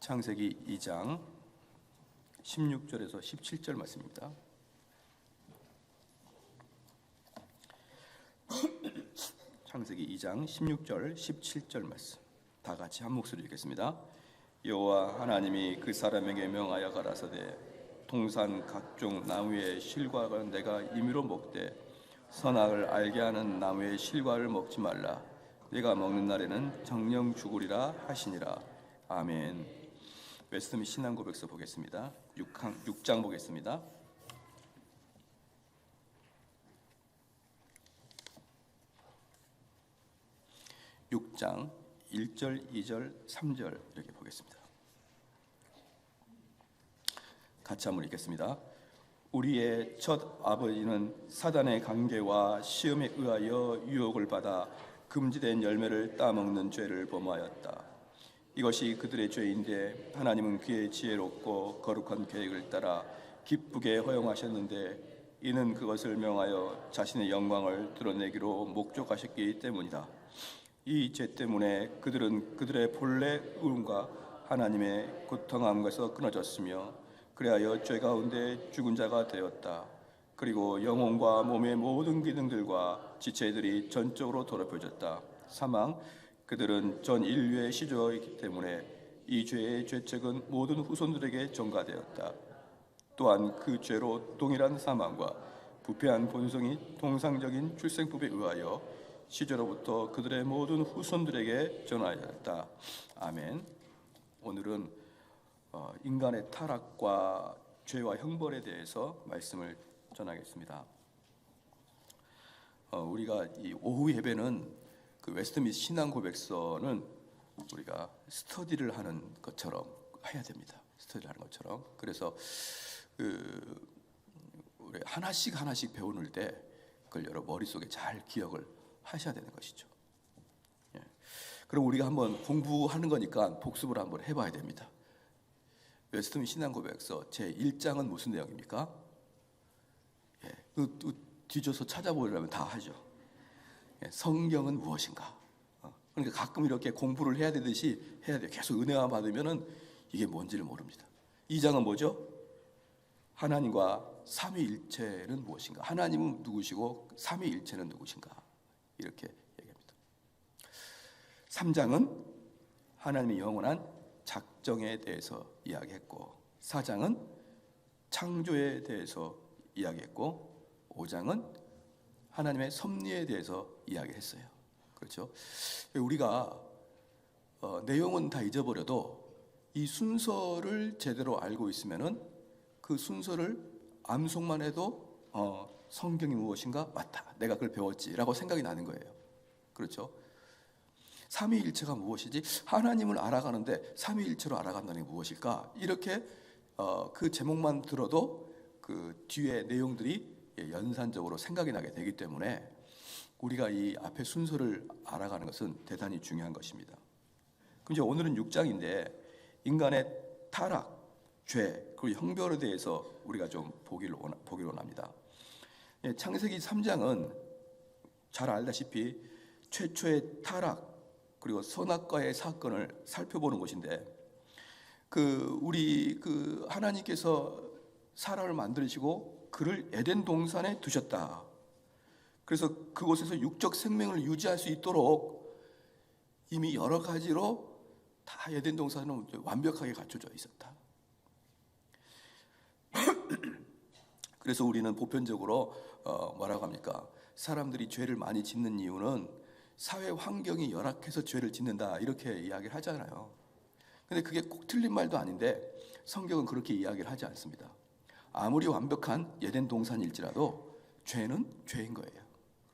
창세기 2장 16절에서 17절 말씀입니다. 창세기 2장 16절 17절 말씀 다 같이 한 목소리 읽겠습니다. 여호와 하나님이 그 사람에게 명하여 가라사대 동산 각종 나무의 실과를 내가 임의로 먹되 선악을 알게 하는 나무의 실과를 먹지 말라. 내가 먹는 날에는 정령 죽으리라 하시니라. 아멘. 웨스트민 신앙고백서 보겠습니다. 6장 보겠습니다. 6장 1절, 2절, 3절 이렇게 보겠습니다. 같이 한번 읽겠습니다. 우리의 첫 아버지는 사단의 관계와 시험에 의하여 유혹을 받아 금지된 열매를 따먹는 죄를 범하였다. 이것이 그들의 죄인데 하나님은 그의 지혜롭고 거룩한 계획을 따라 기쁘게 허용하셨는데 이는 그것을 명하여 자신의 영광을 드러내기로 목적하셨기 때문이다. 이 죄 때문에 그들은 그들의 본래 의음과 하나님의 고통함에서 끊어졌으며 그리하여 죄 가운데 죽은 자가 되었다. 그리고 영혼과 몸의 모든 기능들과 지체들이 전적으로 더럽혀졌다. 사망, 그들은 전 인류의 시조이기 때문에 이 죄의 죄책은 모든 후손들에게 전가되었다. 또한 그 죄로 동일한 사망과 부패한 본성이 통상적인 출생법에 의하여 시조로부터 그들의 모든 후손들에게 전하였다. 아멘. 오늘은 인간의 타락과 죄와 형벌에 대해서 말씀을 전하겠습니다. 우리가 이 오후 예배는 그 웨스트민스 신앙 고백서는 우리가 스터디를 하는 것처럼 해야 됩니다. 스터디를 하는 것처럼. 그래서 우리 하나씩 배우는 때 그걸 여러 머릿속에 잘 기억을 하셔야 되는 것이죠. 예. 그럼 우리가 한번 공부하는 거니까 복습을 한번 해봐야 됩니다. 웨스트민스 신앙 고백서 제 1장은 무슨 내용입니까? 예. 뒤져서 찾아보려면 다 하죠. 성경은 무엇인가? 그러니까 가끔 이렇게 공부를 해야 되듯이 해야 돼요. 계속 은혜만 받으면은 이게 뭔지를 모릅니다. 2장은 뭐죠? 하나님과 삼위일체는 무엇인가? 하나님은 누구시고 삼위일체는 누구신가? 이렇게 얘기합니다. 3장은 하나님의 영원한 작정에 대해서 이야기했고 4장은 창조에 대해서 이야기했고 5장은 하나님의 섭리에 대해서 이야기했어요. 그렇죠? 우리가 내용은 다 잊어버려도 이 순서를 제대로 알고 있으면은 그 순서를 암송만 해도 성경이 무엇인가? 맞다. 내가 그걸 배웠지라고 생각이 나는 거예요. 그렇죠? 삼위일체가 무엇이지? 하나님을 알아가는데 삼위일체로 알아간다는 게 무엇일까? 이렇게 그 제목만 들어도 그 뒤에 내용들이 연산적으로 생각이 나게 되기 때문에 우리가 이 앞에 순서를 알아가는 것은 대단히 중요한 것입니다. 그럼 이제 오늘은 6장인데 인간의 타락, 죄, 그리고 형벌에 대해서 우리가 좀 보기를 원합니다. 창세기 3장은 잘 알다시피 최초의 타락 그리고 선악과의 사건을 살펴보는 것인데 우리 하나님께서 사람을 만드시고 그를 에덴 동산에 두셨다. 그래서 그곳에서 육적 생명을 유지할 수 있도록 이미 여러 가지로 다 에덴 동산은 완벽하게 갖춰져 있었다. 그래서 우리는 보편적으로 뭐라고 합니까? 사람들이 죄를 많이 짓는 이유는 사회 환경이 열악해서 죄를 짓는다 이렇게 이야기를 하잖아요. 근데 그게 꼭 틀린 말도 아닌데 성경은 그렇게 이야기를 하지 않습니다. 아무리 완벽한 에덴 동산일지라도 죄는 죄인 거예요.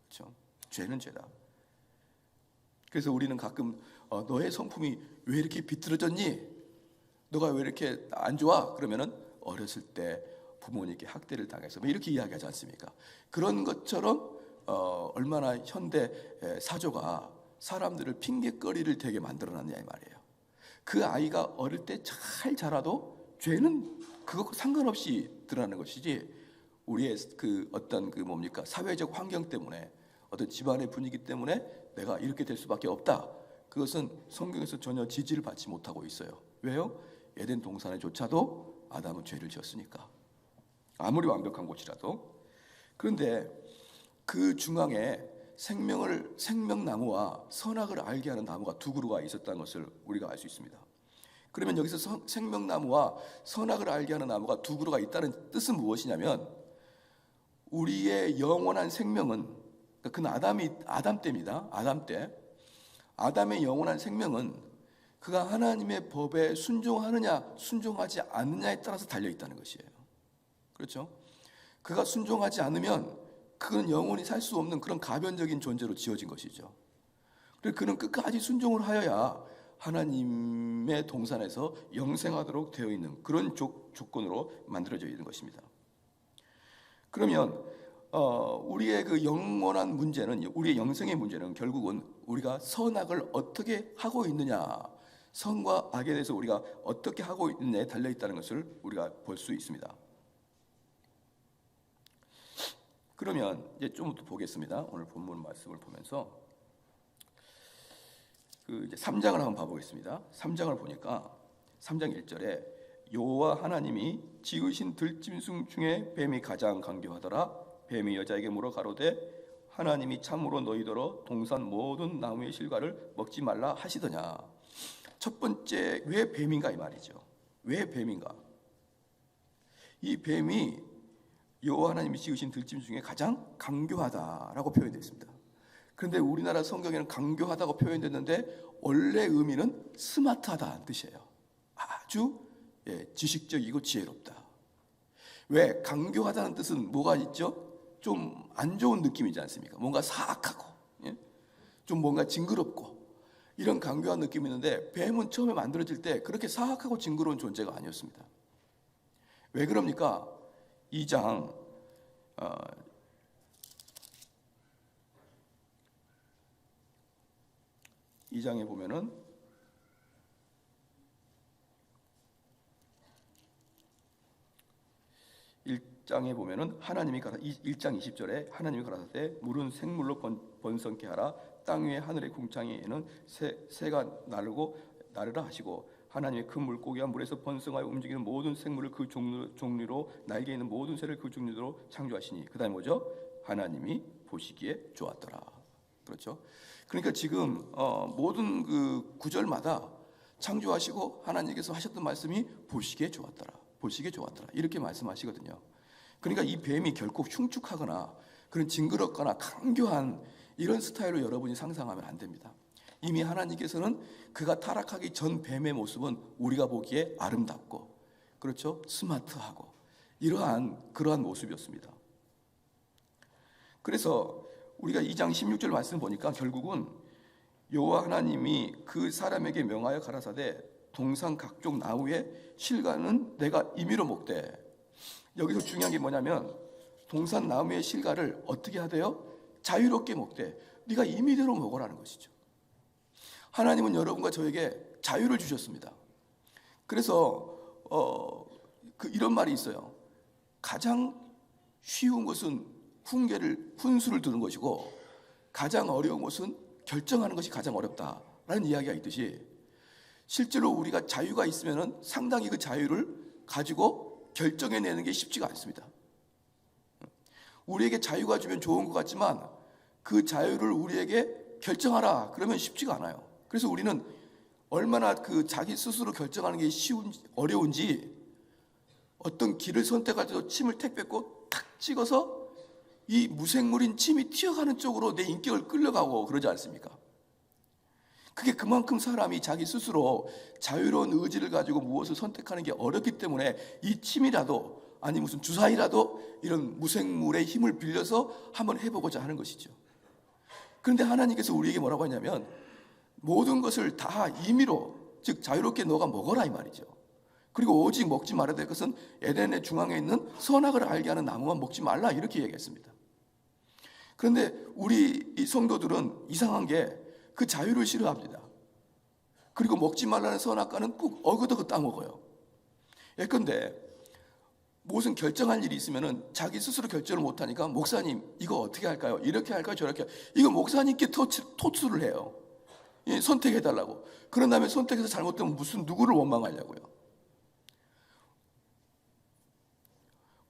그렇죠? 죄는 죄다. 그래서 우리는 가끔 너의 성품이 왜 이렇게 비뚤어졌니? 너가 왜 이렇게 안 좋아? 그러면은 어렸을 때 부모님께 학대를 당해서 이렇게 이야기하지 않습니까? 그런 것처럼 얼마나 현대 사조가 사람들을 핑계거리를 되게 만들어놨냐 이 말이에요. 그 아이가 어릴 때 잘 자라도 죄는 그것과 상관없이 드러나는 것이지 우리의 어떤 사회적 환경 때문에 어떤 집안의 분위기 때문에 내가 이렇게 될 수밖에 없다. 그것은 성경에서 전혀 지지를 받지 못하고 있어요. 왜요? 에덴 동산에조차도 아담은 죄를 지었으니까. 아무리 완벽한 곳이라도. 그런데 그 중앙에 생명나무와 선악을 알게 하는 나무가 두 그루가 있었다는 것을 우리가 알 수 있습니다. 그러면 여기서 생명나무와 선악을 알게 하는 나무가 두 그루가 있다는 뜻은 무엇이냐면, 우리의 영원한 생명은, 그건 아담 때입니다. 아담 때 아담의 영원한 생명은 그가 하나님의 법에 순종하느냐 순종하지 않느냐에 따라서 달려 있다는 것이에요. 그렇죠? 그가 순종하지 않으면 그는 영원히 살 수 없는 그런 가변적인 존재로 지어진 것이죠. 그래서 그는 끝까지 순종을 하여야 하나님의 동산에서 영생하도록 되어 있는 그런 조건으로 만들어져 있는 것입니다. 그러면 우리의 그 영원한 문제는, 우리의 영생의 문제는 결국은 우리가 선악을 어떻게 하고 있느냐, 선과 악에 대해서 우리가 어떻게 하고 있느냐에 달려 있다는 것을 우리가 볼 수 있습니다. 그러면 이제 좀 더 보겠습니다. 오늘 본문 말씀을 보면서 이제 3장을 한번 봐보겠습니다. 3장을 보니까 3장 1절에 여호와 하나님이 지으신 들짐승 중에 뱀이 가장 강교하더라. 뱀이 여자에게 물어 가로되 하나님이 참으로 너희더러 동산 모든 나무의 실과를 먹지 말라 하시더냐. 첫 번째, 왜 뱀인가 이 말이죠. 왜 뱀인가? 이 뱀이 여호와 하나님이 지으신 들짐승 중에 가장 강교하다라고 표현되어 있습니다. 그런데 우리나라 성경에는 강교하다고 표현됐는데 원래 의미는 스마트하다는 뜻이에요. 아주 지식적이고 지혜롭다. 왜? 강교하다는 뜻은 뭐가 있죠? 좀 안 좋은 느낌이지 않습니까? 뭔가 사악하고, 좀 뭔가 징그럽고 이런 강교한 느낌이 있는데, 뱀은 처음에 만들어질 때 그렇게 사악하고 징그러운 존재가 아니었습니다. 왜 그럽니까? 2장 2장에 보면은 하나님이 1장 20절에 하나님이 가라사대 물은 생물로 번성케 하라. 땅 위에 하늘의 궁창에는 새가 나르라 하시고 하나님의 큰 물고기와 물에서 번성하여 움직이는 모든 생물을 그 종류로 날개 있는 모든 새를 그 종류로 창조하시니. 그 다음에 뭐죠? 하나님이 보시기에 좋았더라. 그렇죠? 그러니까 지금 모든 그 구절마다 창조하시고 하나님께서 하셨던 말씀이 보시기에 좋았더라, 보시기에 좋았더라 이렇게 말씀하시거든요. 그러니까 이 뱀이 결코 흉측하거나 그런 징그럽거나 강교한 이런 스타일로 여러분이 상상하면 안 됩니다. 이미 하나님께서는 그가 타락하기 전 뱀의 모습은 우리가 보기에 아름답고, 그렇죠? 스마트하고 그러한 모습이었습니다. 그래서 우리가 2장 16절 말씀 보니까 결국은 여호와 하나님이 그 사람에게 명하여 가라사대 동산 각종 나무의 실과는 내가 임의로 먹되. 여기서 중요한 게 뭐냐면 동산 나무의 실과를 어떻게 하대요? 자유롭게 먹되. 네가 임의대로 먹으라는 것이죠. 하나님은 여러분과 저에게 자유를 주셨습니다. 그래서 이런 말이 있어요. 가장 쉬운 것은 훈수를 두는 것이고 가장 어려운 것은 결정하는 것이 가장 어렵다라는 이야기가 있듯이, 실제로 우리가 자유가 있으면 상당히 그 자유를 가지고 결정해내는 게 쉽지가 않습니다. 우리에게 자유가 주면 좋은 것 같지만 그 자유를 우리에게 결정하라 그러면 쉽지가 않아요. 그래서 우리는 얼마나 그 자기 스스로 결정하는 게 어려운지 어떤 길을 선택할 때도 침을 택 뱉고 탁 찍어서 이 무생물인 침이 튀어가는 쪽으로 내 인격을 끌려가고 그러지 않습니까? 그게 그만큼 사람이 자기 스스로 자유로운 의지를 가지고 무엇을 선택하는 게 어렵기 때문에 이 침이라도 아니 무슨 주사위라도 이런 무생물의 힘을 빌려서 한번 해보고자 하는 것이죠. 그런데 하나님께서 우리에게 뭐라고 하냐면 모든 것을 다 임의로, 즉 자유롭게 너가 먹어라 이 말이죠. 그리고 오직 먹지 말아야 될 것은 에덴의 중앙에 있는 선악을 알게 하는 나무만 먹지 말라 이렇게 얘기했습니다. 그런데 우리 이 성도들은 이상한 게 그 자유를 싫어합니다. 그리고 먹지 말라는 선악과는 꼭 어긋어긋 따먹어요. 예컨대 무슨 결정할 일이 있으면은 자기 스스로 결정을 못하니까 목사님 이거 어떻게 할까요? 이렇게 할까요? 저렇게 할까요? 이거 목사님께 토출을 해요. 선택해달라고. 그런 다음에 선택해서 잘못되면 무슨 누구를 원망하려고요.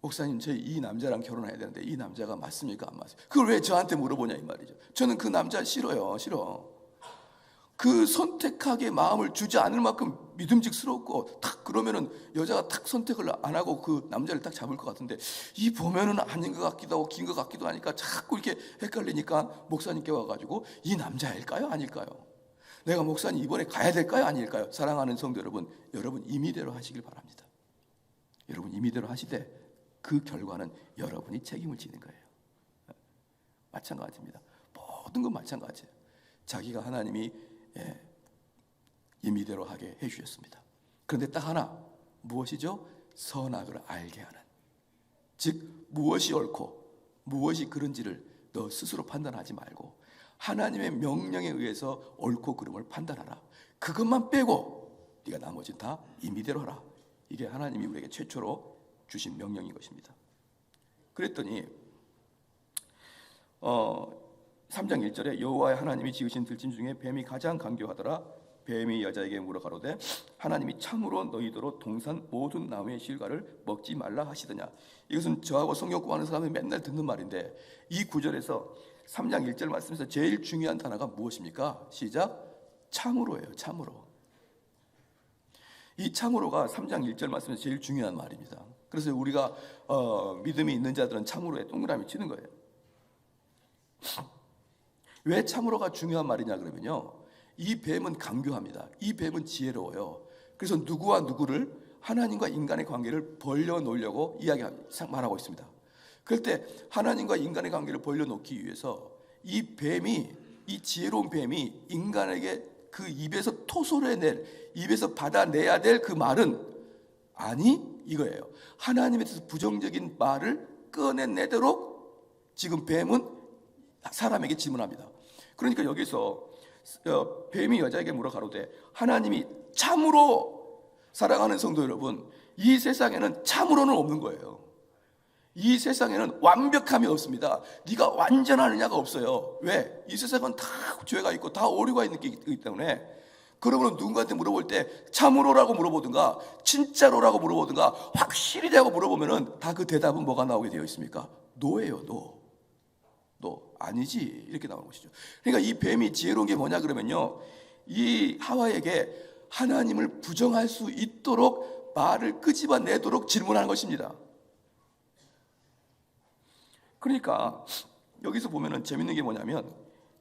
목사님, 저희 이 남자랑 결혼해야 되는데 이 남자가 맞습니까? 안 맞습니까? 그걸 왜 저한테 물어보냐 이 말이죠. 저는 그 남자 싫어요. 싫어. 그 선택하게 마음을 주지 않을 만큼 믿음직스럽고 탁 그러면은 여자가 탁 선택을 안 하고 그 남자를 딱 잡을 것 같은데, 이 보면은 아닌 것 같기도 하고 긴 것 같기도 하니까 자꾸 이렇게 헷갈리니까 목사님께 와가지고 이 남자일까요? 아닐까요? 내가 목사님 이번에 가야 될까요? 아닐까요? 사랑하는 성도 여러분, 여러분 임의대로 하시길 바랍니다. 여러분 임의대로 하시되 그 결과는 여러분이 책임을 지는 거예요. 마찬가지입니다. 모든 건 마찬가지예요. 자기가 하나님이 임의대로 하게 해주셨습니다. 그런데 딱 하나, 무엇이죠? 선악을 알게 하는, 즉 무엇이 옳고 무엇이 그른지를 너 스스로 판단하지 말고 하나님의 명령에 의해서 옳고 그름을 판단하라. 그것만 빼고 네가 나머지는 다 임의대로 하라. 이게 하나님이 우리에게 최초로 주신 명령인 것입니다. 그랬더니 3장 1절에 여호와의 하나님이 지으신 들짐 중에 뱀이 가장 간교하더라. 뱀이 여자에게 물어 가로되 하나님이 참으로 너희더러 동산 모든 나무의 실과를 먹지 말라 하시더냐. 이것은 저하고 성경 공부하는 사람이 맨날 듣는 말인데, 이 구절에서 3장 1절 말씀에서 제일 중요한 단어가 무엇입니까? 시작. 참으로예요. 참으로. 이 참으로가 3장 1절 말씀에서 제일 중요한 말입니다. 그래서 우리가 믿음이 있는 자들은 참으로에 동그라미 치는 거예요. 왜 참으로가 중요한 말이냐 그러면요, 이 뱀은 강교합니다. 이 뱀은 지혜로워요. 그래서 누구와 누구를, 하나님과 인간의 관계를 벌려놓으려고 말하고 있습니다. 그럴 때 하나님과 인간의 관계를 벌려놓기 위해서 이 뱀이, 이 지혜로운 뱀이 인간에게 그 입에서 토설해낼, 입에서 받아내야 될 그 말은 아니 이거예요. 하나님에 대해서 부정적인 말을 꺼내내도록 지금 뱀은 사람에게 질문합니다. 그러니까 여기서 뱀이 여자에게 물어 가로되 하나님이 참으로, 사랑하는 성도 여러분, 이 세상에는 참으로는 없는 거예요. 이 세상에는 완벽함이 없습니다. 네가 완전하느냐가 없어요. 왜? 이 세상은 다 죄가 있고 다 오류가 있는 게 있기 때문에. 그러면 누군가한테 물어볼 때 참으로라고 물어보든가 진짜로라고 물어보든가 확실히라고 물어보면은 다 그 대답은 뭐가 나오게 되어 있습니까? 노예요. 노. 아니지, 이렇게 나오는 것이죠. 그러니까 이 뱀이 지혜로운 게 뭐냐 그러면요, 이 하와에게 하나님을 부정할 수 있도록 말을 끄집어내도록 질문하는 것입니다. 그러니까 여기서 보면은 재밌는 게 뭐냐면,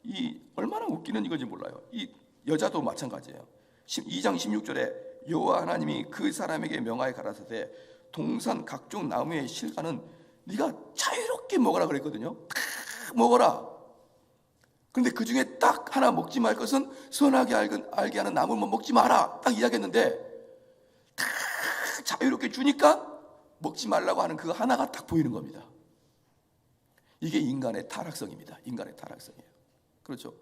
이 얼마나 웃기는 이건지 몰라요. 이 여자도 마찬가지예요. 2장 16절에 여호와 하나님이 그 사람에게 명하여 가라사대 동산 각종 나무의 실과는 네가 자유롭게 먹어라 그랬거든요. 다 먹어라. 그런데 그 중에 딱 하나 먹지 말 것은 선하게 알게 하는 나무만 먹지 마라, 딱 이야기했는데 다 자유롭게 주니까 먹지 말라고 하는 그 하나가 딱 보이는 겁니다. 이게 인간의 타락성입니다. 인간의 타락성이에요. 그렇죠?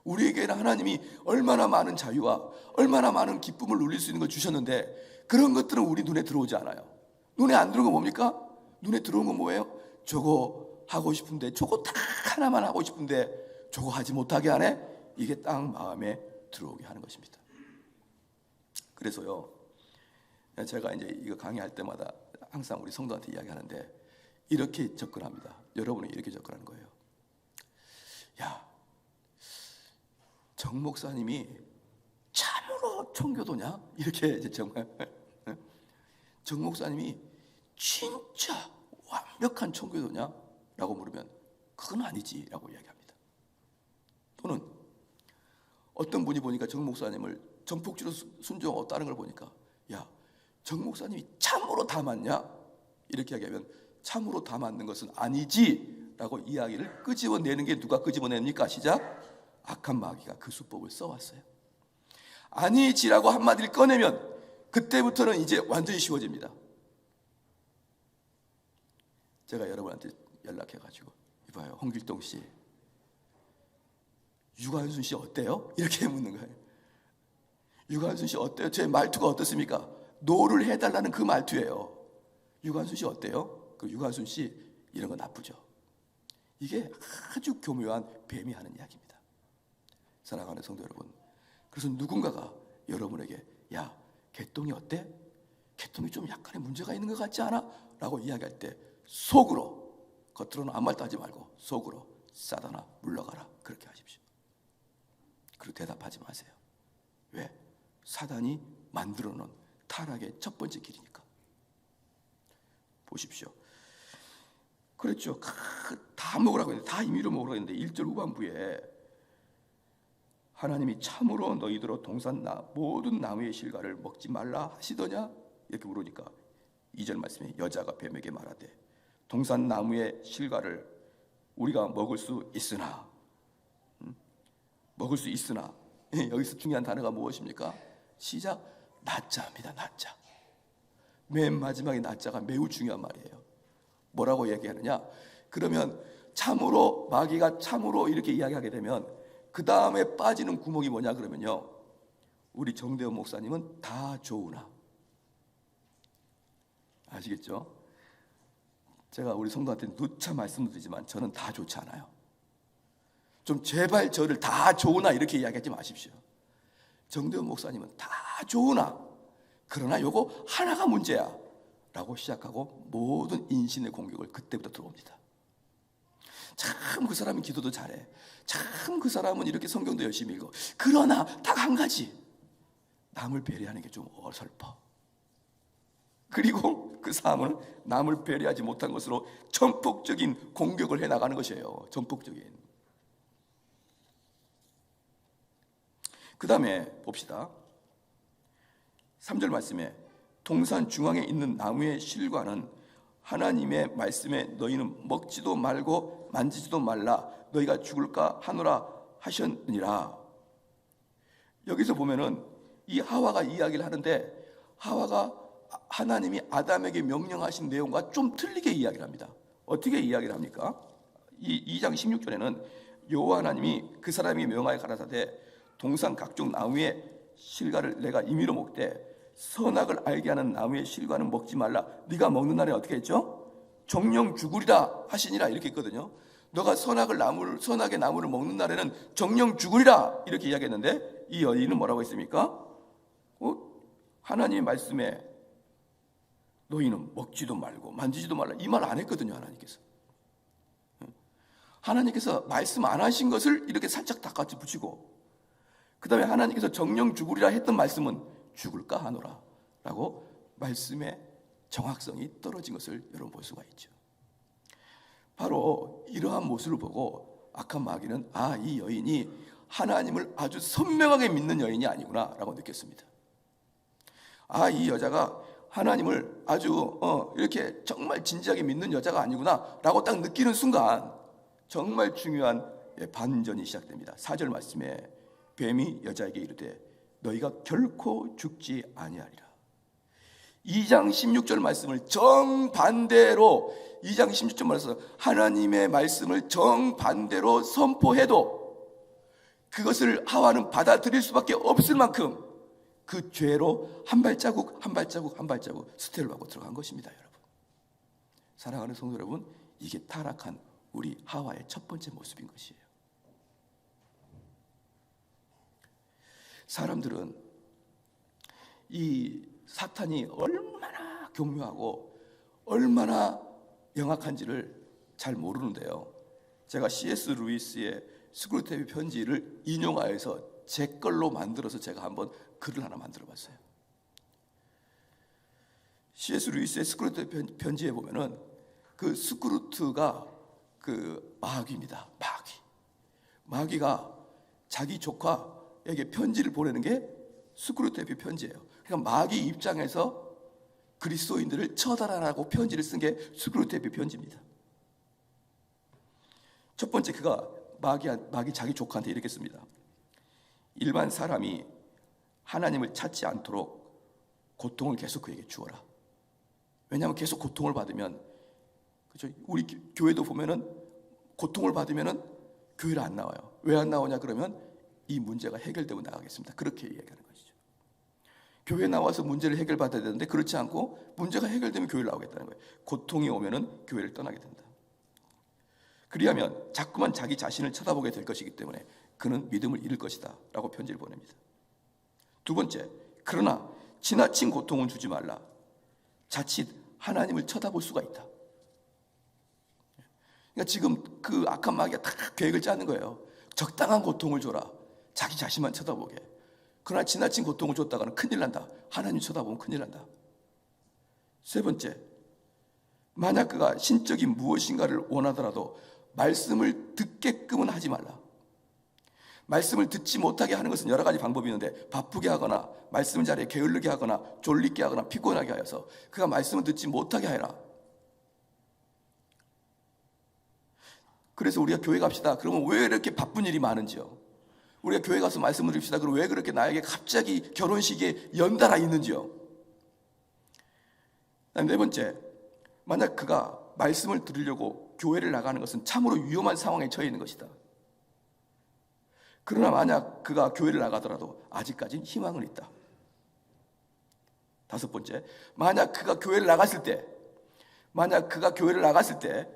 우리에게는 하나님이 얼마나 많은 자유와 얼마나 많은 기쁨을 누릴 수 있는 걸 주셨는데 그런 것들은 우리 눈에 들어오지 않아요. 눈에 안 들어오는 건 뭡니까? 눈에 들어오는 건 뭐예요? 저거 하고 싶은데, 저거 딱 하나만 하고 싶은데 저거 하지 못하게 하네? 이게 딱 마음에 들어오게 하는 것입니다. 그래서요, 제가 이제 이거 강의할 때마다 항상 우리 성도한테 이야기하는데 이렇게 접근합니다. 여러분이 이렇게 접근하는 거예요. 야, 정 목사님이 참으로 청교도냐? 이렇게 이제 정말 정 목사님이 진짜 완벽한 청교도냐? 라고 물으면 그건 아니지 라고 이야기합니다. 또는 어떤 분이 보니까 정 목사님을 전폭주로 순종하고 따른 걸 보니까, 야, 정 목사님이 참으로 다 맞냐? 이렇게 이야기하면 참으로 다 맞는 것은 아니지 라고 이야기를 끄집어내는 게 누가 끄집어냅니까? 시작. 악한 마귀가 그 수법을 써왔어요. 아니지라고 한마디를 꺼내면 그때부터는 이제 완전히 쉬워집니다. 제가 여러분한테 연락해가지고, 이봐요, 홍길동 씨, 유관순 씨 어때요? 이렇게 묻는 거예요. 유관순 씨 어때요? 제 말투가 어떻습니까? 노를 해달라는 그 말투예요. 유관순 씨 어때요? 그 유관순 씨 이런 거 나쁘죠. 이게 아주 교묘한 뱀이 하는 이야기입니다. 사랑하는 성도 여러분, 그래서 누군가가 여러분에게 야, 개똥이 어때? 개통이 좀 약간의 문제가 있는 것 같지 않아? 라고 이야기할 때 속으로, 겉으로는 아무 말도 하지 말고 속으로 사단아 물러가라, 그렇게 하십시오. 그리고 대답하지 마세요. 왜? 사단이 만들어 놓은 타락의 첫 번째 길이니까. 보십시오. 그랬죠. 다 먹으라고 했는데, 다 임의로 먹으라고 했는데 1절 후반부에 하나님이 참으로 너희들로 동산 모든 나무의 실과를 먹지 말라 하시더냐? 이렇게 물으니까 2절 말씀에 여자가 뱀에게 말하되 동산 나무의 실과를 우리가 먹을 수 있으나, 먹을 수 있으나, 여기서 중요한 단어가 무엇입니까? 시작, 나자입니다. 나자. 맨 마지막에 나자가 매우 중요한 말이에요. 뭐라고 얘기하느냐? 그러면 참으로, 마귀가 참으로 이렇게 이야기하게 되면 그 다음에 빠지는 구멍이 뭐냐 그러면요, 우리 정대원 목사님은 다 좋으나, 아시겠죠? 제가 우리 성도한테 누차 말씀드리지만 저는 다 좋지 않아요. 좀 제발 저를 다 좋으나 이렇게 이야기하지 마십시오. 정대원 목사님은 다 좋으나 그러나 요거 하나가 문제야 라고 시작하고 모든 인신의 공격을 그때부터 들어옵니다. 참 그 사람은 기도도 잘해, 참 그 사람은 이렇게 성경도 열심히 읽어, 그러나 딱 한 가지, 남을 배려하는 게 좀 어설퍼. 그리고 그 사람은 남을 배려하지 못한 것으로 전폭적인 공격을 해나가는 것이에요. 전폭적인. 그 다음에 봅시다. 3절 말씀에 동산 중앙에 있는 나무의 실과는 하나님의 말씀에 너희는 먹지도 말고 만지지도 말라 너희가 죽을까 하노라 하셨느니라. 여기서 보면은 이 하와가 이야기를 하는데, 하와가 하나님이 아담에게 명령하신 내용과 좀 틀리게 이야기를 합니다. 어떻게 이야기를 합니까? 이 2장 16절에는 여호와 하나님이 그 사람이 명하여 가라사대 동산 각종 나무의 실과를 내가 임의로 먹되 선악을 알게 하는 나무의 실과는 먹지 말라. 네가 먹는 날에 어떻게 했죠? 정령 죽으리라 하시니라, 이렇게 있거든요. 너가 선악의 나무를 먹는 날에는 정령 죽으리라 이렇게 이야기했는데, 이 여인은 뭐라고 했습니까? 하나님의 말씀에 너희는 먹지도 말고 만지지도 말라, 이 말 안 했거든요. 하나님께서 말씀 안 하신 것을 이렇게 살짝 닦아지 붙이고, 그 다음에 하나님께서 정령 죽으리라 했던 말씀은 죽을까 하노라 라고 말씀의 정확성이 떨어진 것을 여러분 볼 수가 있죠. 바로 이러한 모습을 보고 악한 마귀는 이 여인이 하나님을 아주 선명하게 믿는 여인이 아니구나 라고 느꼈습니다. 이 여자가 하나님을 아주 이렇게 정말 진지하게 믿는 여자가 아니구나 라고 딱 느끼는 순간 정말 중요한 반전이 시작됩니다. 4절 말씀에 뱀이 여자에게 이르되 너희가 결코 죽지 아니하리라. 2장 16절 말씀을 정반대로, 2장 16절 말씀 하나님의 말씀을 정반대로 선포해도 그것을 하와는 받아들일 수밖에 없을 만큼 그 죄로 한 발자국 스텝을 밟고 들어간 것입니다. 여러분, 사랑하는 성도 여러분, 이게 타락한 우리 하와의 첫 번째 모습인 것이에요. 사람들은 이 사탄이 얼마나 교묘하고 얼마나 영악한지를 잘 모르는데요, 제가 C.S. 루이스의 스크루테이프 편지를 인용하여서 제 걸로 만들어서 제가 한번 글을 하나 만들어 봤어요. C.S. 루이스의 스크루테이프 편지에 보면은 그 스크루트가 그 마귀입니다. 마귀가 자기 조카에게 편지를 보내는 게 스크루테이프 편지예요. 그러니까 마귀 입장에서 그리스도인들을 처단하라고 편지를 쓴 게 스크루테이프 편지입니다. 첫 번째, 그가 마귀 자기 조카한테 이렇게 씁니다. 일반 사람이 하나님을 찾지 않도록 고통을 계속 그에게 주어라. 왜냐하면 계속 고통을 받으면, 그렇죠? 우리 교회도 보면은 고통을 받으면은 교회를 안 나와요. 왜 안 나오냐 그러면 이 문제가 해결되고 나가겠습니다. 그렇게 얘기하는 것이죠. 교회 나와서 문제를 해결받아야 되는데 그렇지 않고 문제가 해결되면 교회를 나오겠다는 거예요. 고통이 오면은 교회를 떠나게 된다. 그리하면 자꾸만 자기 자신을 쳐다보게 될 것이기 때문에 그는 믿음을 잃을 것이다 라고 편지를 보냅니다. 두 번째, 그러나 지나친 고통은 주지 말라. 자칫 하나님을 쳐다볼 수가 있다. 그러니까 지금 그 악한 마귀가 다 계획을 짜는 거예요. 적당한 고통을 줘라. 자기 자신만 쳐다보게. 그러나 지나친 고통을 줬다가는 큰일 난다. 하나님 쳐다보면 큰일 난다. 세 번째, 만약 그가 신적인 무엇인가를 원하더라도 말씀을 듣게끔은 하지 말라. 말씀을 듣지 못하게 하는 것은 여러 가지 방법이 있는데, 바쁘게 하거나 말씀 자리에 게을르게 하거나 졸리게 하거나 피곤하게 하여서 그가 말씀을 듣지 못하게 하여라. 그래서 우리가 교회 갑시다. 그러면 왜 이렇게 바쁜 일이 많은지요? 우리가 교회 가서 말씀을 드립시다. 그럼 왜 그렇게 나에게 갑자기 결혼식에 연달아 있는지요? 네 번째, 만약 그가 말씀을 들으려고 교회를 나가는 것은 참으로 위험한 상황에 처해 있는 것이다. 그러나 만약 그가 교회를 나가더라도 아직까지는 희망은 있다. 다섯 번째, 만약 그가 교회를 나갔을 때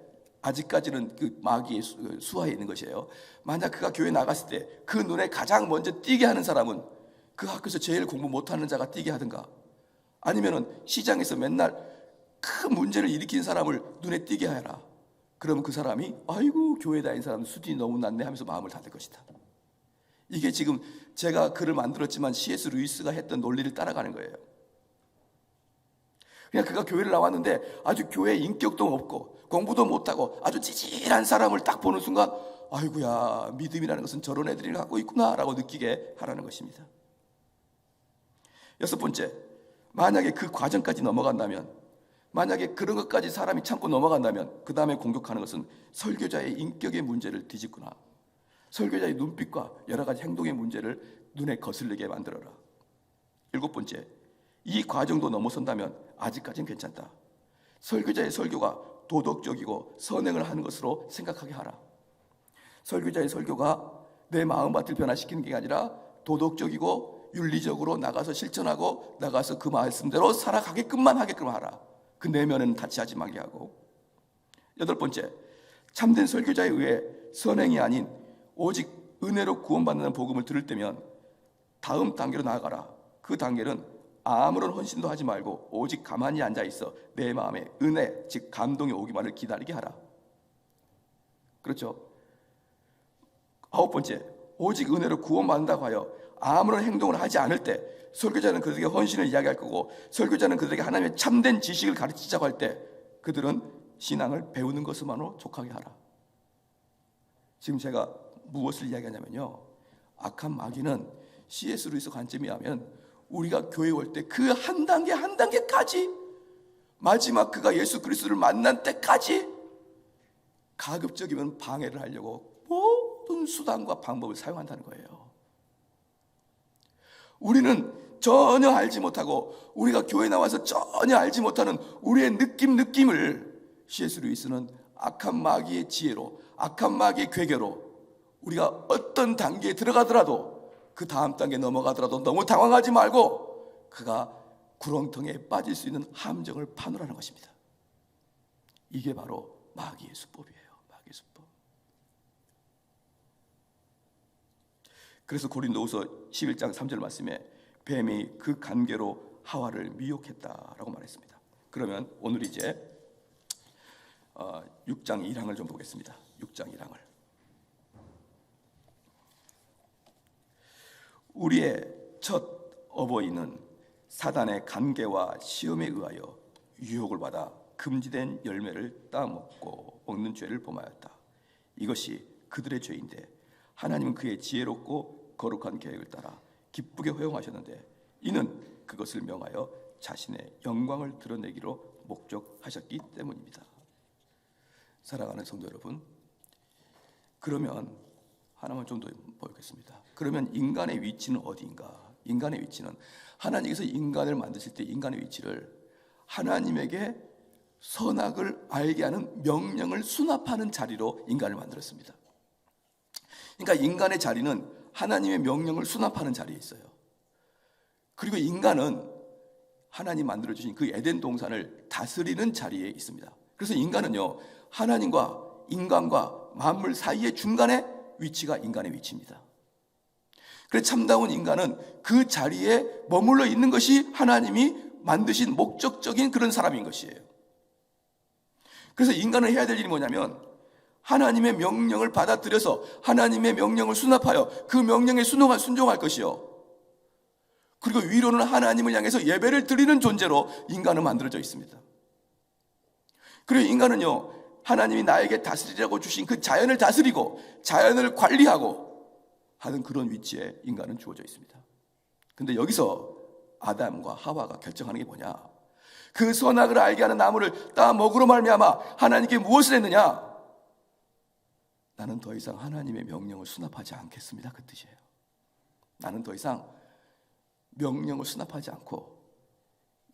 아직까지는 그 마귀의 수하에 있는 것이에요. 만약 그가 교회 나갔을 때 그 눈에 가장 먼저 띄게 하는 사람은 그 학교에서 제일 공부 못하는 자가 띄게 하든가, 아니면은 시장에서 맨날 큰 문제를 일으킨 사람을 눈에 띄게 하라. 그러면 그 사람이 아이고 교회 다니는 사람 수준이 너무 낮네 하면서 마음을 닫을 것이다. 이게 지금 제가 글을 만들었지만 C.S. 루이스가 했던 논리를 따라가는 거예요. 그냥 그가 교회를 나왔는데 아주 교회에 인격도 없고 공부도 못하고 아주 찌질한 사람을 딱 보는 순간 아이고야, 믿음이라는 것은 저런 애들이 갖고 있구나 라고 느끼게 하라는 것입니다. 여섯 번째, 만약에 그 과정까지 넘어간다면, 만약에 그런 것까지 사람이 참고 넘어간다면 그 다음에 공격하는 것은 설교자의 인격의 문제를 뒤집거나 설교자의 눈빛과 여러 가지 행동의 문제를 눈에 거슬리게 만들어라. 일곱 번째, 이 과정도 넘어선다면 아직까지는 괜찮다. 설교자의 설교가 도덕적이고 선행을 하는 것으로 생각하게 하라. 설교자의 설교가 내 마음밭을 변화시키는 게 아니라 도덕적이고 윤리적으로 나가서 실천하고 나가서 그 말씀대로 살아가게끔만 하게끔 하라. 그 내면은 타치하지 말게 하고. 여덟 번째, 참된 설교자에 의해 선행이 아닌 오직 은혜로 구원받는 복음을 들을 때면 다음 단계로 나아가라. 그 단계는 아무런 헌신도 하지 말고 오직 가만히 앉아 있어 내 마음에 은혜, 즉 감동이 오기만을 기다리게 하라. 그렇죠? 아홉 번째, 오직 은혜로 구원받는다고 하여 아무런 행동을 하지 않을 때 설교자는 그들에게 헌신을 이야기할 거고, 설교자는 그들에게 하나님의 참된 지식을 가르치자고 할 때 그들은 신앙을 배우는 것만으로 족하게 하라. 지금 제가 무엇을 이야기하냐면요, 악한 마귀는 C.S. 루이스 관점이 하면 우리가 교회 올 때 그 한 단계 한 단계까지, 마지막 그가 예수 그리스도를 만난 때까지 가급적이면 방해를 하려고 모든 수단과 방법을 사용한다는 거예요. 우리는 전혀 알지 못하고 우리가 교회 나와서 전혀 알지 못하는 우리의 느낌을 C.S. 루이스는 악한 마귀의 지혜로, 악한 마귀의 괴계로 우리가 어떤 단계에 들어가더라도 그 다음 단계 넘어가더라도 너무 당황하지 말고 그가 구렁텅이에 빠질 수 있는 함정을 파놓으라는 것입니다. 이게 바로 마귀의 수법이에요. 마귀의 수법. 그래서 고린도후서 11장 3절 말씀에 뱀이 그 간계로 하와를 미혹했다라고 말했습니다. 그러면 오늘 이제 6장 1항을 좀 보겠습니다. 6장 1항을. 우리의 첫 어버이는 사단의 간계와 시험에 의하여 유혹을 받아 금지된 열매를 따먹고 먹는 죄를 범하였다. 이것이 그들의 죄인데 하나님은 그의 지혜롭고 거룩한 계획을 따라 기쁘게 허용하셨는데 이는 그것을 명하여 자신의 영광을 드러내기로 목적하셨기 때문입니다. 사랑하는 성도 여러분, 그러면 하나만 좀 더 보겠습니다. 그러면 인간의 위치는 어디인가? 인간의 위치는 하나님께서 인간을 만드실 때 인간의 위치를 하나님에게 선악을 알게 하는 명령을 수납하는 자리로 인간을 만들었습니다. 그러니까 인간의 자리는 하나님의 명령을 수납하는 자리에 있어요. 그리고 인간은 하나님 만들어주신 그 에덴 동산을 다스리는 자리에 있습니다. 그래서 인간은요, 하나님과 인간과 만물 사이의 중간에 위치가 인간의 위치입니다. 그래서 참다운 인간은 그 자리에 머물러 있는 것이 하나님이 만드신 목적적인 그런 사람인 것이에요. 그래서 인간은 해야 될 일이 뭐냐면 하나님의 명령을 받아들여서 하나님의 명령을 수납하여 그 명령에 순종할 것이요. 그리고 위로는 하나님을 향해서 예배를 드리는 존재로 인간은 만들어져 있습니다. 그리고 인간은요, 하나님이 나에게 다스리라고 주신 그 자연을 다스리고 자연을 관리하고 하는 그런 위치에 인간은 주어져 있습니다. 근데 여기서 아담과 하와가 결정하는 게 뭐냐? 그 선악을 알게 하는 나무를 따 먹으로 말미암아 하나님께 무엇을 했느냐? 나는 더 이상 하나님의 명령을 수납하지 않겠습니다. 그 뜻이에요. 나는 더 이상 명령을 수납하지 않고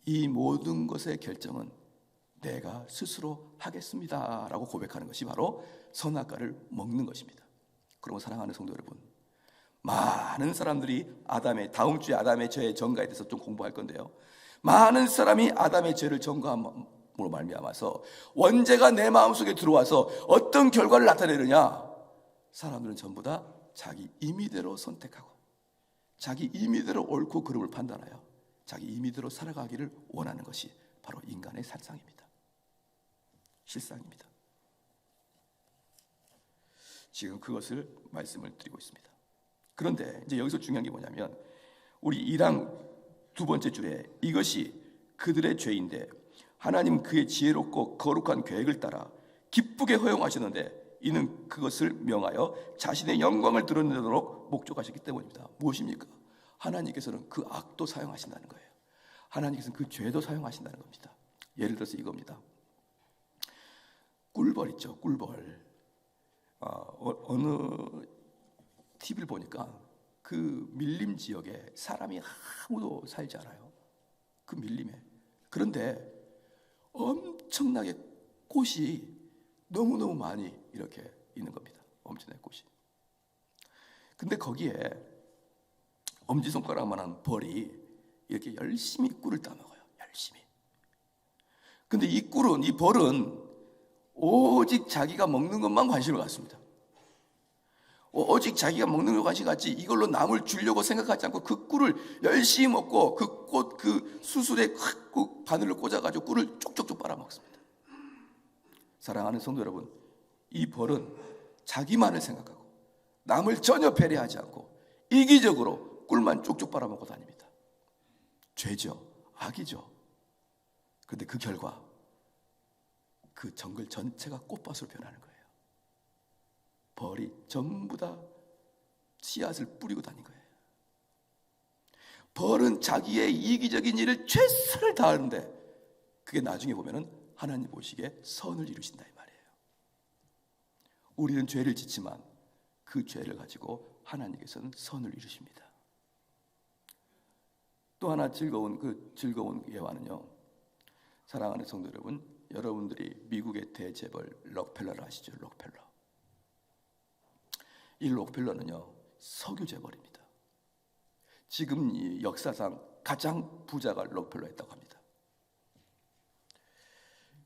이 모든 것의 결정은 내가 스스로 하겠습니다 라고 고백하는 것이 바로 선악과를 먹는 것입니다. 그러면 사랑하는 성도 여러분, 많은 사람들이 다음 주에 아담의 죄의 전가에 대해서 좀 공부할 건데요, 많은 사람이 아담의 죄를 전가함으로 말미암아서 원죄가 내 마음속에 들어와서 어떤 결과를 나타내느냐? 사람들은 전부 다 자기 임의대로 선택하고 자기 임의대로 옳고 그름을 판단하여 자기 임의대로 살아가기를 원하는 것이 바로 인간의 산상입니다. 실상입니다. 지금 그것을 말씀을 드리고 있습니다. 그런데 이제 여기서 중요한 게 뭐냐면 우리 1장 두 번째 줄에 이것이 그들의 죄인데 하나님 그의 지혜롭고 거룩한 계획을 따라 기쁘게 허용하셨는데 이는 그것을 명하여 자신의 영광을 드러내도록 목적하셨기 때문입니다. 무엇입니까? 하나님께서는 그 악도 사용하신다는 거예요. 하나님께서는 그 죄도 사용하신다는 겁니다. 예를 들어서 이겁니다. 꿀벌 있죠, 꿀벌. 어느 TV를 보니까 그 밀림 지역에 사람이 아무도 살지 않아요. 그 밀림에. 그런데 엄청나게 꽃이 너무너무 많이 이렇게 있는 겁니다. 엄청나게 꽃이. 근데 거기에 엄지손가락만한 벌이 이렇게 열심히 꿀을 따먹어요. 열심히. 근데 이 벌은 오직 자기가 먹는 것만 관심을 갖습니다. 오직 자기가 먹는 것 관심 갖지 이걸로 남을 주려고 생각하지 않고 그 꿀을 열심히 먹고 그 꽃, 그 수술에 그 바늘로 꽂아가지고 꿀을 쪽쪽쪽 빨아먹습니다. 사랑하는 성도 여러분, 이 벌은 자기만을 생각하고 남을 전혀 배려하지 않고 이기적으로 꿀만 쪽쪽 빨아먹고 다닙니다. 죄죠, 악이죠. 그런데 그 결과 그 정글 전체가 꽃밭으로 변하는 거예요. 벌이 전부 다 씨앗을 뿌리고 다닌 거예요. 벌은 자기의 이기적인 일을 최선을 다하는데 그게 나중에 보면은 하나님 보시기에 선을 이루신다 이 말이에요. 우리는 죄를 짓지만 그 죄를 가지고 하나님께서는 선을 이루십니다. 또 하나 즐거운 예화는요, 사랑하는 성도 여러분, 여러분들이 미국의 대재벌 록펠러를 아시죠? 록펠러. 이 록펠러는요, 석유 재벌입니다. 지금 이 역사상 가장 부자가 록펠러였다고 합니다.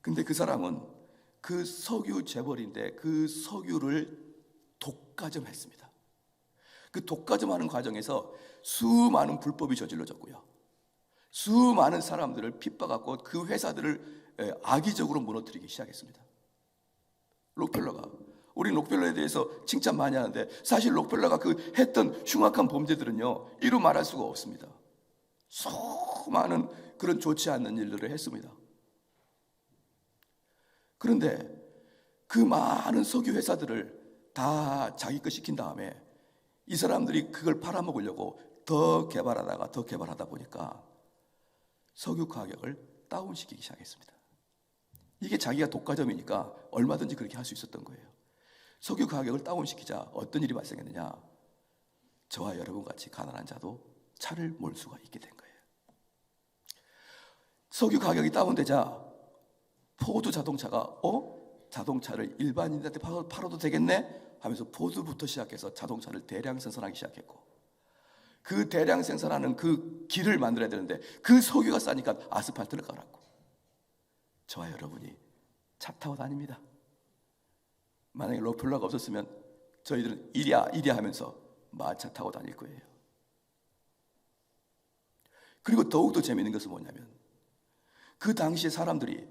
근데 그 사람은 그 석유 재벌인데 그 석유를 독과점했습니다. 그 독과점하는 과정에서 수많은 불법이 저질러졌고요, 수많은 사람들을 핍박하고 그 회사들을 악의적으로 무너뜨리기 시작했습니다. 우리 록펠러에 대해서 칭찬 많이 하는데 사실 록펠러가 그 했던 흉악한 범죄들은요, 이루 말할 수가 없습니다. 수많은 그런 좋지 않는 일들을 했습니다. 그런데 그 많은 석유 회사들을 다 자기 것 시킨 다음에 이 사람들이 그걸 팔아먹으려고 더 개발하다 보니까 석유 가격을 다운시키기 시작했습니다. 이게 자기가 독과점이니까 얼마든지 그렇게 할 수 있었던 거예요. 석유 가격을 다운시키자 어떤 일이 발생했느냐? 저와 여러분 같이 가난한 자도 차를 몰 수가 있게 된 거예요. 석유 가격이 다운되자 포드 자동차가 자동차를 일반인한테 팔아도 되겠네 하면서 포드부터 시작해서 자동차를 대량 생산하기 시작했고, 그 대량 생산하는 그 길을 만들어야 되는데 그 석유가 싸니까 아스팔트를 깔았고, 저와 여러분이 차 타고 다닙니다. 만약에 록펠러가 없었으면 저희들은 이랴 하면서 마차 타고 다닐 거예요. 그리고 더욱더 재미있는 것은 뭐냐면 그 당시에 사람들이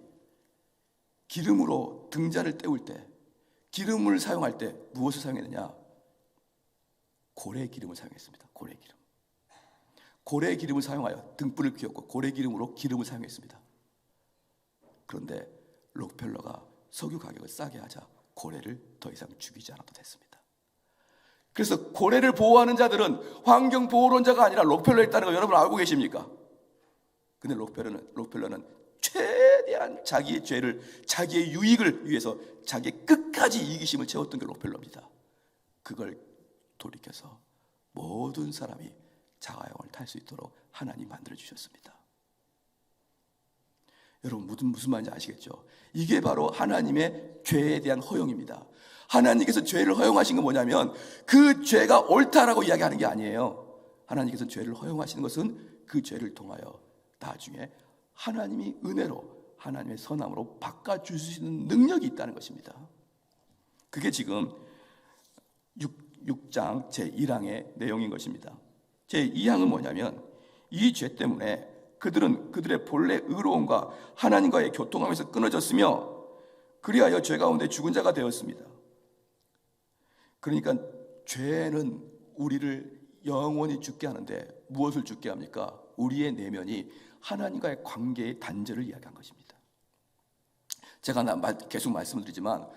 기름으로 등잔을 때울 때, 기름을 사용할 때 무엇을 사용했느냐? 고래 기름을 사용했습니다. 고래 기름. 고래 기름을 사용하여 등불을 피웠고 고래 기름으로 기름을 사용했습니다. 그런데 록펠러가 석유 가격을 싸게 하자 고래를 더 이상 죽이지 않아도 됐습니다. 그래서 고래를 보호하는 자들은 환경보호론자가 아니라 록펠러에 있다는 거 여러분 알고 계십니까? 근데 록펠러는 최대한 자기의 죄를, 자기의 유익을 위해서 자기의 끝까지 이기심을 채웠던 게 록펠러입니다. 그걸 돌이켜서 모든 사람이 자가용을 탈 수 있도록 하나님 만들어주셨습니다. 여러분 무슨 말인지 아시겠죠? 이게 바로 하나님의 죄에 대한 허용입니다. 하나님께서 죄를 허용하신 건 뭐냐면 그 죄가 옳다라고 이야기하는 게 아니에요. 하나님께서 죄를 허용하시는 것은 그 죄를 통하여 나중에 하나님이 은혜로, 하나님의 선함으로 바꿔주시는 능력이 있다는 것입니다. 그게 지금 6장 제1항의 내용인 것입니다. 제2항은 뭐냐면 이 죄 때문에 그들은 그들의 본래 의로움과 하나님과의 교통함에서 끊어졌으며 그리하여 죄 가운데 죽은 자가 되었습니다. 그러니까 죄는 우리를 영원히 죽게 하는데 무엇을 죽게 합니까? 우리의 내면이 하나님과의 관계의 단절을 이야기한 것입니다. 제가 계속 말씀드리지만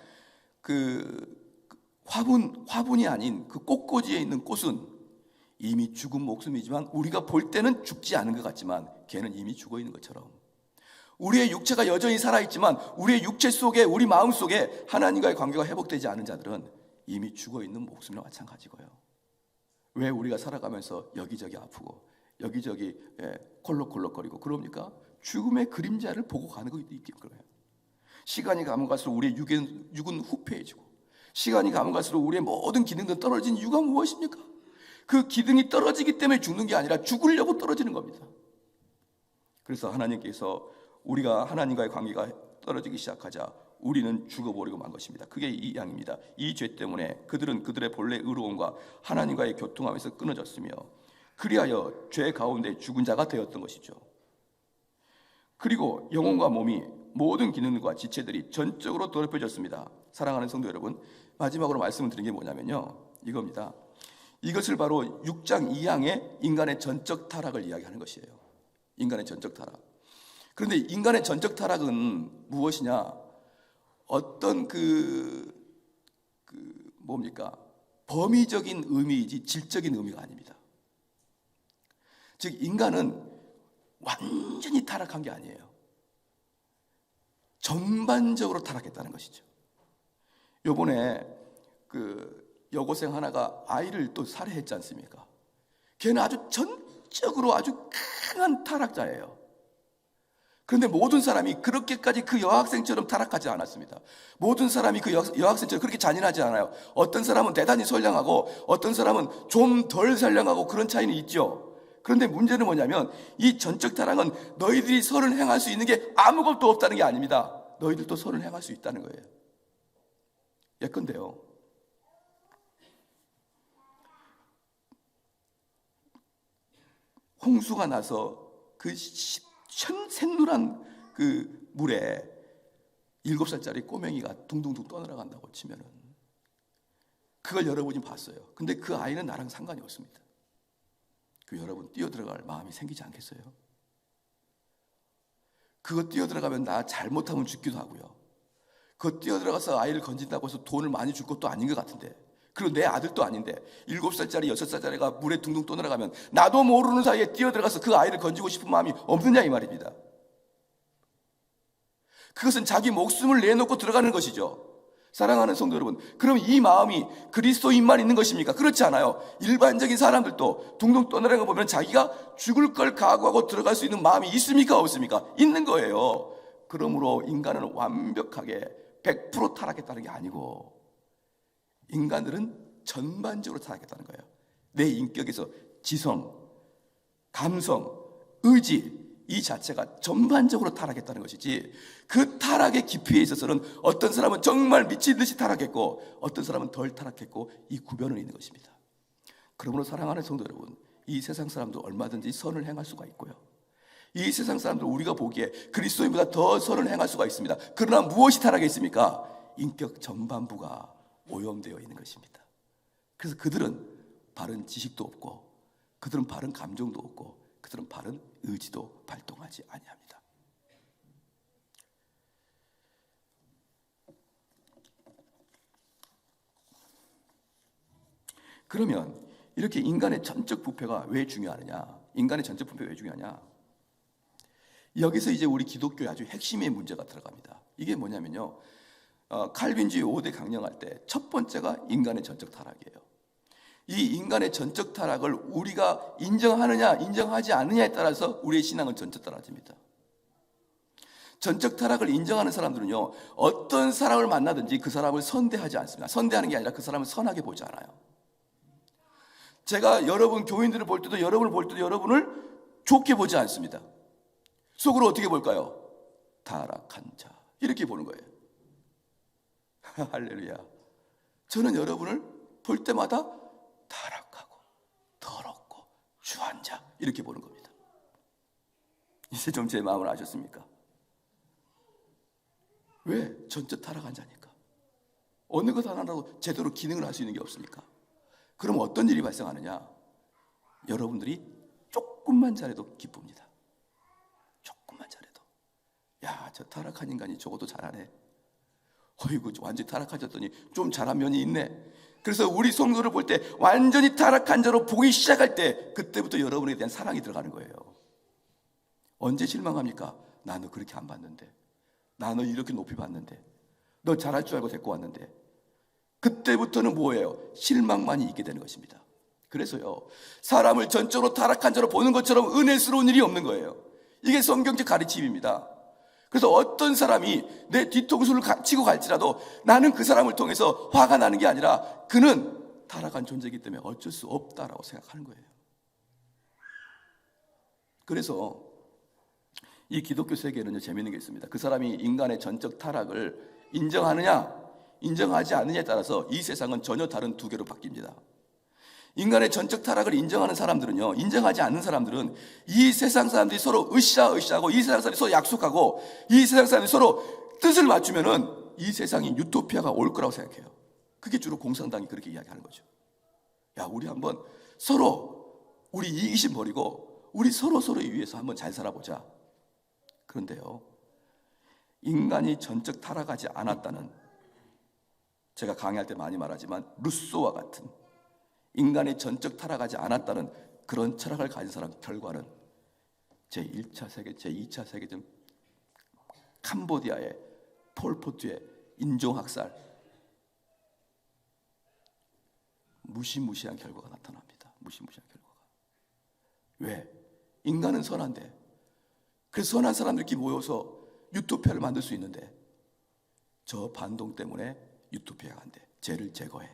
화분이 아닌 그 꽃꽂이에 있는 꽃은 이미 죽은 목숨이지만 우리가 볼 때는 죽지 않은 것 같지만 걔는 이미 죽어 있는 것처럼 우리의 육체가 여전히 살아있지만 우리의 육체 속에, 우리 마음 속에 하나님과의 관계가 회복되지 않은 자들은 이미 죽어 있는 목숨이나 마찬가지고요. 왜 우리가 살아가면서 여기저기 아프고 여기저기 콜록콜록거리고 그럽니까? 죽음의 그림자를 보고 가는 거기 때문에. 시간이 가면 갈수록 우리의 육은 후패해지고 시간이 가면 갈수록 우리의 모든 기능들은 떨어진 이유가 무엇입니까? 그 기능이 떨어지기 때문에 죽는 게 아니라 죽으려고 떨어지는 겁니다. 그래서 하나님께서 우리가 하나님과의 관계가 떨어지기 시작하자 우리는 죽어버리고 만 것입니다. 그게 이 양입니다. 이 죄 때문에 그들은 그들의 본래 의로움과 하나님과의 교통함에서 끊어졌으며 그리하여 죄 가운데 죽은 자가 되었던 것이죠. 그리고 영혼과 몸이 모든 기능과 지체들이 전적으로 더럽혀졌습니다. 사랑하는 성도 여러분, 마지막으로 말씀을 드린 게 뭐냐면요, 이겁니다. 이것을 바로 6장 2항의 인간의 전적 타락을 이야기하는 것이에요. 인간의 전적 타락. 그런데 인간의 전적 타락은 무엇이냐? 어떤 뭡니까? 범위적인 의미이지 질적인 의미가 아닙니다. 즉 인간은 완전히 타락한 게 아니에요. 전반적으로 타락했다는 것이죠. 요번에 여고생 하나가 아이를 또 살해했지 않습니까? 걔는 아주 전적으로 아주 강한 타락자예요. 그런데 모든 사람이 그렇게까지 그 여학생처럼 타락하지 않았습니다. 모든 사람이 그 여학생처럼 그렇게 잔인하지 않아요. 어떤 사람은 대단히 선량하고 어떤 사람은 좀 덜 선량하고 그런 차이는 있죠. 그런데 문제는 뭐냐면 이 전적 타락은 너희들이 선을 행할 수 있는 게 아무것도 없다는 게 아닙니다. 너희들도 선을 행할 수 있다는 거예요. 예컨대요, 홍수가 나서 그 샛노란 그 물에 7살짜리 꼬맹이가 둥둥둥 떠내려간다고 치면은 그걸 여러분이 봤어요. 근데 그 아이는 나랑 상관이 없습니다. 그 여러분 뛰어들어갈 마음이 생기지 않겠어요? 그거 뛰어들어가면 나 잘못하면 죽기도 하고요. 그거 뛰어들어가서 아이를 건진다고 해서 돈을 많이 줄 것도 아닌 것 같은데, 그리고 내 아들도 아닌데 7살짜리 6살짜리가 물에 둥둥 떠내려가면 나도 모르는 사이에 뛰어들어가서 그 아이를 건지고 싶은 마음이 없느냐 이 말입니다. 그것은 자기 목숨을 내놓고 들어가는 것이죠. 사랑하는 성도 여러분, 그럼 이 마음이 그리스도인만 있는 것입니까? 그렇지 않아요. 일반적인 사람들도 둥둥 떠내려가 보면 자기가 죽을 걸 각오하고 들어갈 수 있는 마음이 있습니까? 없습니까? 있는 거예요. 그러므로 인간은 완벽하게 100% 타락했다는 게 아니고 인간들은 전반적으로 타락했다는 거예요. 내 인격에서 지성, 감성, 의지 이 자체가 전반적으로 타락했다는 것이지, 그 타락의 깊이에 있어서는 어떤 사람은 정말 미친 듯이 타락했고 어떤 사람은 덜 타락했고 이 구별은 있는 것입니다. 그러므로 사랑하는 성도 여러분, 이 세상 사람도 얼마든지 선을 행할 수가 있고요, 이 세상 사람들 우리가 보기에 그리스도인보다 더 선을 행할 수가 있습니다. 그러나 무엇이 타락했습니까? 인격 전반부가 오염되어 있는 것입니다. 그래서 그들은 바른 지식도 없고, 그들은 바른 감정도 없고, 그들은 바른 의지도 발동하지 아니합니다. 그러면 이렇게 인간의 전적 부패가 왜 중요하느냐? 인간의 전적 부패가 왜 중요하냐? 여기서 이제 우리 기독교의 아주 핵심의 문제가 들어갑니다. 이게 뭐냐면요, 칼빈주의 5대 강령할 때 첫 번째가 인간의 전적 타락이에요. 이 인간의 전적 타락을 우리가 인정하느냐 인정하지 않느냐에 따라서 우리의 신앙은 전적 달라집니다. 전적 타락을 인정하는 사람들은요, 어떤 사람을 만나든지 그 사람을 선대하지 않습니다. 선대하는 게 아니라 그 사람을 선하게 보지 않아요. 제가 여러분 교인들을 볼 때도, 여러분을 볼 때도 여러분을 좋게 보지 않습니다. 속으로 어떻게 볼까요? 타락한 자, 이렇게 보는 거예요. 할렐루야. 저는 여러분을 볼 때마다 타락하고 더럽고 추한 자, 이렇게 보는 겁니다. 이제 좀 제 마음을 아셨습니까? 왜? 전적 타락한 자니까. 어느 것 하나라도 제대로 기능을 할 수 있는 게 없으니까. 그럼 어떤 일이 발생하느냐? 여러분들이 조금만 잘해도 기쁩니다. 조금만 잘해도. 야, 저 타락한 인간이 적어도 잘하네. 어이구, 완전히 타락하셨더니 좀 잘한 면이 있네. 그래서 우리 성도를 볼 때 완전히 타락한 자로 보기 시작할 때, 그때부터 여러분에 대한 사랑이 들어가는 거예요. 언제 실망합니까? 나 너 그렇게 안 봤는데, 나 너 이렇게 높이 봤는데, 너 잘할 줄 알고 데리고 왔는데. 그때부터는 뭐예요? 실망만이 있게 되는 것입니다. 그래서요, 사람을 전적으로 타락한 자로 보는 것처럼 은혜스러운 일이 없는 거예요. 이게 성경적 가르침입니다. 그래서 어떤 사람이 내 뒤통수를 치고 갈지라도 나는 그 사람을 통해서 화가 나는 게 아니라 그는 타락한 존재이기 때문에 어쩔 수 없다라고 생각하는 거예요. 그래서 이 기독교 세계에는 재미있는 게 있습니다. 그 사람이 인간의 전적 타락을 인정하느냐 인정하지 않느냐에 따라서 이 세상은 전혀 다른 두 개로 바뀝니다. 인간의 전적 타락을 인정하는 사람들은요, 인정하지 않는 사람들은 이 세상 사람들이 서로 으쌰으쌰하고, 이 세상 사람들이 서로 약속하고, 이 세상 사람들이 서로 뜻을 맞추면은 이 세상이 유토피아가 올 거라고 생각해요. 그게 주로 공산당이 그렇게 이야기하는 거죠. 야, 우리 한번 서로 우리 이기심 버리고 우리 서로를 위해서 한번 잘 살아보자. 그런데요, 인간이 전적 타락하지 않았다는, 제가 강의할 때 많이 말하지만 루소와 같은 인간의 전적 타락하지 않았다는 그런 철학을 가진 사람 결과는 제1차 세계, 제2차 세계전 캄보디아의 폴포트의 인종학살, 무시무시한 결과가 나타납니다. 무시무시한 결과가. 왜? 인간은 선한데, 그 선한 사람들끼리 모여서 유토피아를 만들 수 있는데 저 반동 때문에 유토피아가 안 돼. 죄를 제거해.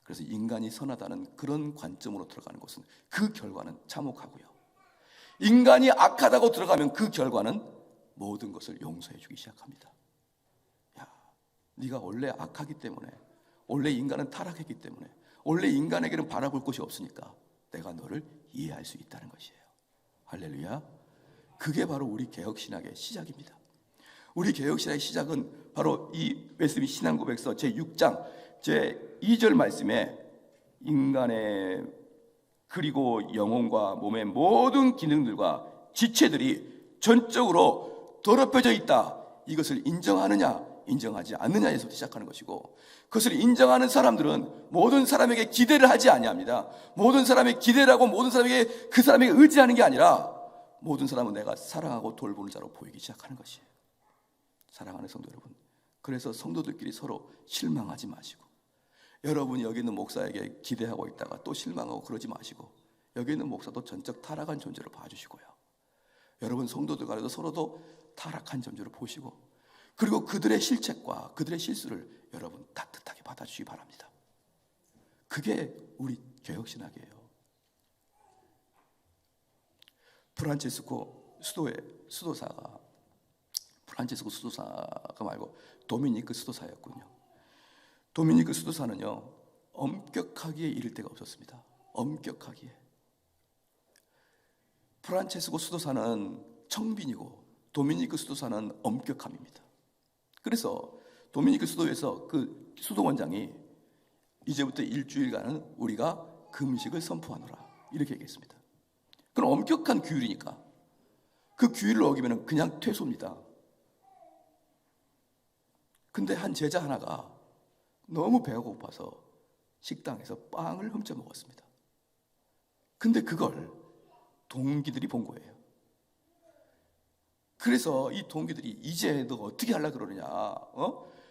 그래서 인간이 선하다는 그런 관점으로 들어가는 것은 그 결과는 참혹하고요. 인간이 악하다고 들어가면 그 결과는 모든 것을 용서해 주기 시작합니다. 야, 네가 원래 악하기 때문에, 원래 인간은 타락했기 때문에, 원래 인간에게는 바라볼 것이 없으니까 내가 너를 이해할 수 있다는 것이에요. 할렐루야. 그게 바로 우리 개혁신학의 시작입니다. 우리 개혁신학의 시작은 바로 이 웨스비 신앙고백서 제6장 제2절 말씀에 인간의 그리고 영혼과 몸의 모든 기능들과 지체들이 전적으로 더럽혀져 있다. 이것을 인정하느냐 인정하지 않느냐에서 시작하는 것이고, 그것을 인정하는 사람들은 모든 사람에게 기대를 하지 아니합니다. 모든 사람에게 기대를 하고 모든 사람에게 그 사람에게 의지하는 게 아니라 모든 사람은 내가 사랑하고 돌보는 자로 보이기 시작하는 것이에요. 사랑하는 성도 여러분, 그래서 성도들끼리 서로 실망하지 마시고, 여러분이 여기 있는 목사에게 기대하고 있다가 또 실망하고 그러지 마시고, 여기 있는 목사도 전적 타락한 존재로 봐주시고요, 여러분 성도들 간에도 서로도 타락한 존재로 보시고, 그리고 그들의 실책과 그들의 실수를 여러분 따뜻하게 받아주시기 바랍니다. 그게 우리 개혁신학이에요. 프란체스코 수도사가 프란체스코 수도사가 말고 도미니크 수도사였군요. 도미니크 수도사는요, 엄격하기에 이를 데가 없었습니다. 엄격하기에. 프란체스코 수도사는 청빈이고 도미니크 수도사는 엄격함입니다. 그래서 도미니크 수도에서 그 수도원장이 이제부터 일주일간은 우리가 금식을 선포하노라 이렇게 얘기했습니다. 그럼 엄격한 규율이니까 그 규율을 어기면 그냥 퇴소입니다. 근데 한 제자 하나가 너무 배가 고파서 식당에서 빵을 훔쳐 먹었습니다. 근데 그걸 동기들이 본 거예요. 그래서 이 동기들이 이제 너 어떻게 하려고 그러느냐,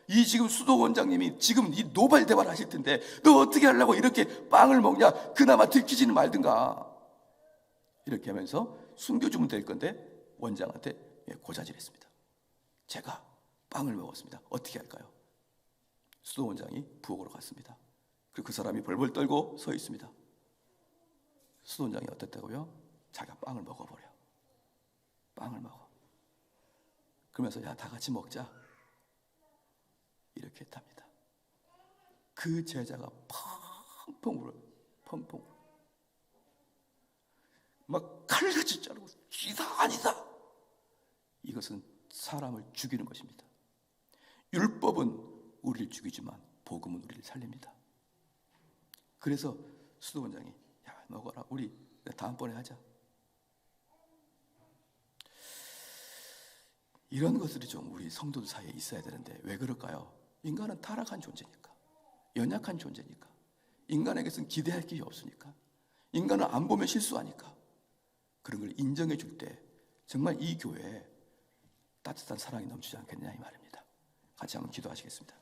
이 지금 수도원장님이 지금 이 노발 대화를 하실 텐데 너 어떻게 하려고 이렇게 빵을 먹냐, 그나마 들키지는 말든가 이렇게 하면서 숨겨주면 될 건데 원장한테 고자질했습니다. 제가 빵을 먹었습니다. 어떻게 할까요? 수도원장이 부엌으로 갔습니다. 그리고 그 사람이 벌벌 떨고 서 있습니다. 수도원장이 어땠다고요? 자기가 빵을 먹어버려. 빵을 먹어. 그러면서 야, 다 같이 먹자 이렇게 했답니다. 그 제자가 펑펑 울어요. 펑펑 울어요. 막 칼같이 자르고 기사 아니다. 이것은 사람을 죽이는 것입니다. 율법은 우리를 죽이지만 복음은 우리를 살립니다. 그래서 수도원장이 야, 먹어라. 우리 다음번에 하자. 이런 것들이 좀 우리 성도들 사이에 있어야 되는데 왜 그럴까요? 인간은 타락한 존재니까, 연약한 존재니까, 인간에게서는 기대할 게 없으니까, 인간은 안 보면 실수하니까 그런 걸 인정해 줄 때 정말 이 교회에 따뜻한 사랑이 넘치지 않겠느냐 이 말입니다. 같이 한번 기도하시겠습니다.